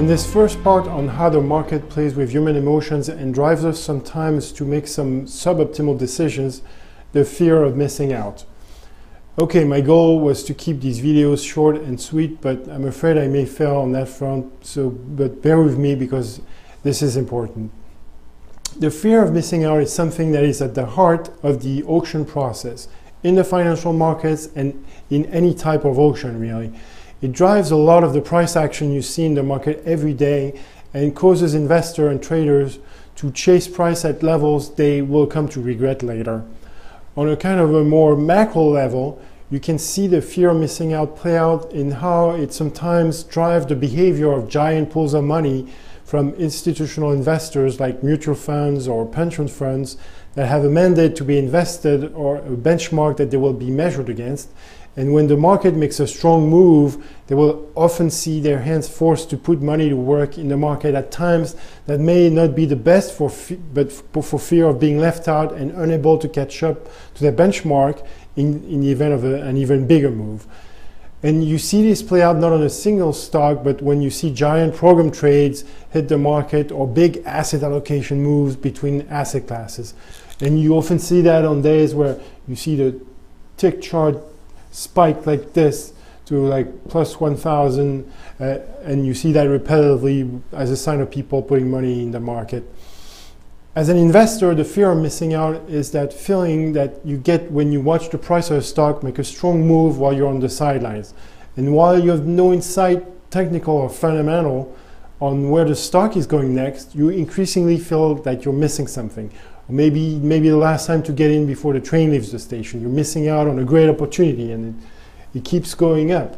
In this first part on how the market plays with human emotions and drives us sometimes to make some suboptimal decisions, the fear of missing out. Okay, my goal was to keep these videos short and sweet, but I'm afraid I may fail on that front, but bear with me because this is important. The fear of missing out is something that is at the heart of the auction process, in the financial markets and in any type of auction really. It drives a lot of the price action you see in the market every day and causes investors and traders to chase price at levels they will come to regret later. On a kind of a more macro level, you can see the fear of missing out play out in how it sometimes drives the behavior of giant pools of money from institutional investors like mutual funds or pension funds that have a mandate to be invested or a benchmark that they will be measured against. And when the market makes a strong move, they will often see their hands forced to put money to work in the market at times that may not be the best for fear of being left out and unable to catch up to their benchmark in the event of an even bigger move. And you see this play out not on a single stock, but when you see giant program trades hit the market or big asset allocation moves between asset classes. And you often see that on days where you see the tick chart spike like this to like plus 1,000, and you see that repetitively as a sign of people putting money in the market. As an investor, the fear of missing out is that feeling that you get when you watch the price of a stock make a strong move while you're on the sidelines. And while you have no insight, technical or fundamental, on where the stock is going next, you increasingly feel that you're missing something. Or maybe the last time to get in before the train leaves the station. You're missing out on a great opportunity and it keeps going up.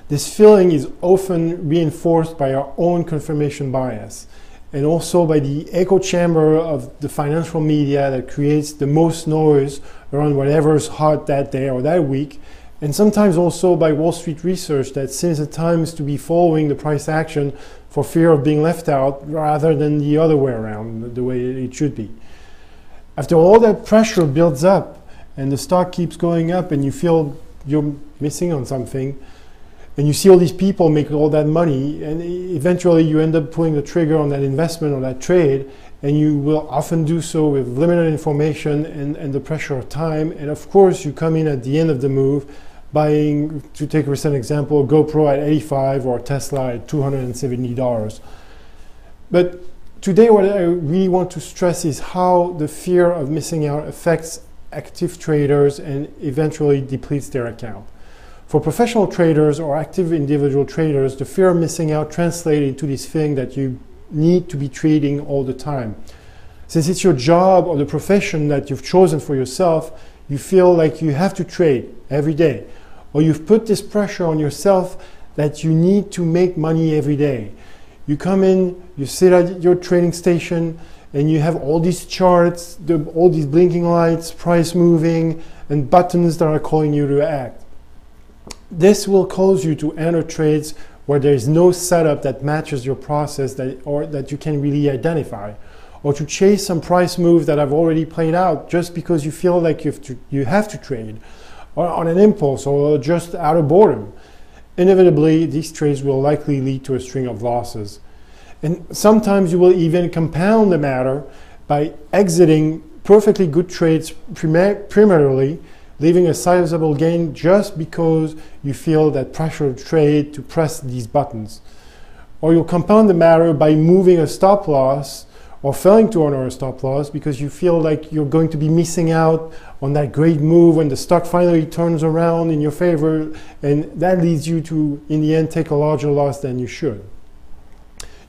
This feeling is often reinforced by our own confirmation bias and also by the echo chamber of the financial media that creates the most noise around whatever's hot that day or that week, and sometimes also by Wall Street research that seems at times to be following the price action for fear of being left out rather than the other way around, the way it should be. After all that pressure builds up and the stock keeps going up and you feel you're missing on something, and you see all these people make all that money, and eventually you end up pulling the trigger on that investment or that trade, and you will often do so with limited information and the pressure of time. And of course you come in at the end of the move buying, to take a recent example, a GoPro at $85 or Tesla at $270. But today what I really want to stress is how the fear of missing out affects active traders and eventually depletes their account. For professional traders or active individual traders, the fear of missing out translates into this feeling that you need to be trading all the time. Since it's your job or the profession that you've chosen for yourself, you feel like you have to trade every day. Or you've put this pressure on yourself that you need to make money every day. You come in, you sit at your trading station, and you have all these charts, all these blinking lights, price moving, and buttons that are calling you to act. This will cause you to enter trades where there is no setup that matches your process or that you can really identify, or to chase some price moves that have already played out just because you feel like you have to trade, or on an impulse, or just out of boredom. Inevitably, these trades will likely lead to a string of losses. And sometimes you will even compound the matter by exiting perfectly good trades primarily, leaving a sizable gain just because you feel that pressure to trade to press these buttons. Or you'll compound the matter by moving a stop loss or failing to honor a stop loss because you feel like you're going to be missing out on that great move when the stock finally turns around in your favor, and that leads you to, in the end, take a larger loss than you should.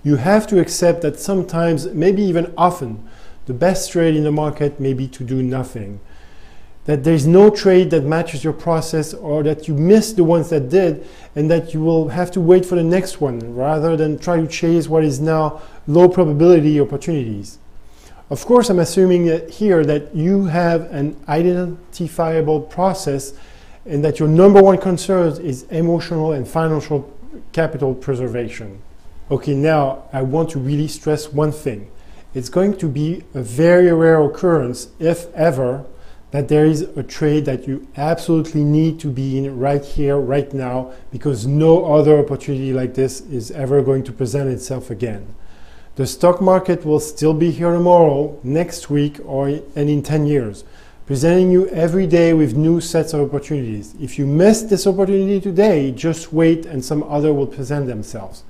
You have to accept that sometimes, maybe even often, the best trade in the market may be to do nothing. That there's no trade that matches your process, or that you miss the ones that did, and that you will have to wait for the next one rather than try to chase what is now low probability opportunities. Of course, I'm assuming that here that you have an identifiable process and that your number one concern is emotional and financial capital preservation. Okay, now I want to really stress one thing. It's going to be a very rare occurrence, if ever, that there is a trade that you absolutely need to be in right here, right now, because no other opportunity like this is ever going to present itself again. The stock market will still be here tomorrow, next week, and in 10 years, presenting you every day with new sets of opportunities. If you miss this opportunity today, just wait and some other will present themselves.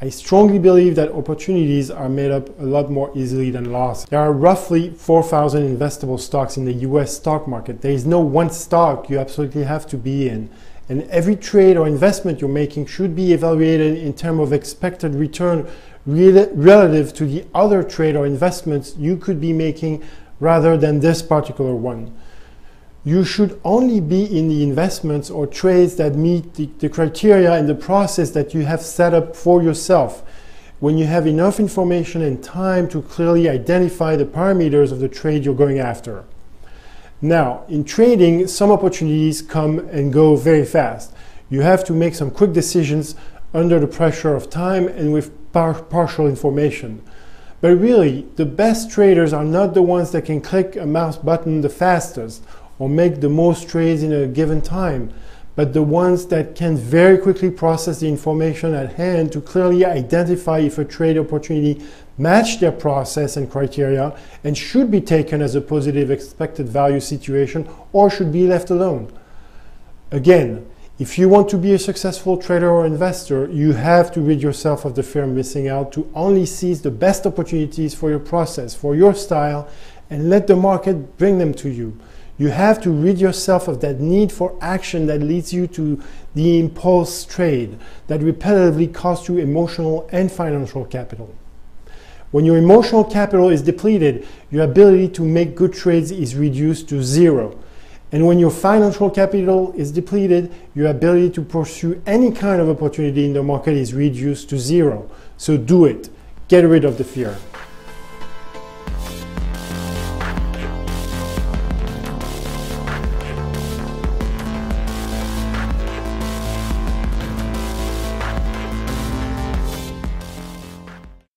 I strongly believe that opportunities are made up a lot more easily than lost. There are roughly 4,000 investable stocks in the US stock market. There is no one stock you absolutely have to be in. And every trade or investment you're making should be evaluated in terms of expected return relative to the other trade or investments you could be making rather than this particular one. You should only be in the investments or trades that meet the criteria and the process that you have set up for yourself when you have enough information and time to clearly identify the parameters of the trade you're going after. Now, in trading, some opportunities come and go very fast. You have to make some quick decisions under the pressure of time and with partial information. But really, the best traders are not the ones that can click a mouse button the fastest or make the most trades in a given time, but the ones that can very quickly process the information at hand to clearly identify if a trade opportunity matched their process and criteria and should be taken as a positive expected value situation or should be left alone. Again, if you want to be a successful trader or investor, you have to rid yourself of the fear of missing out to only seize the best opportunities for your process, for your style, and let the market bring them to you. You have to rid yourself of that need for action that leads you to the impulse trade that repetitively costs you emotional and financial capital. When your emotional capital is depleted, your ability to make good trades is reduced to zero. And when your financial capital is depleted, your ability to pursue any kind of opportunity in the market is reduced to zero. So do it. Get rid of the fear.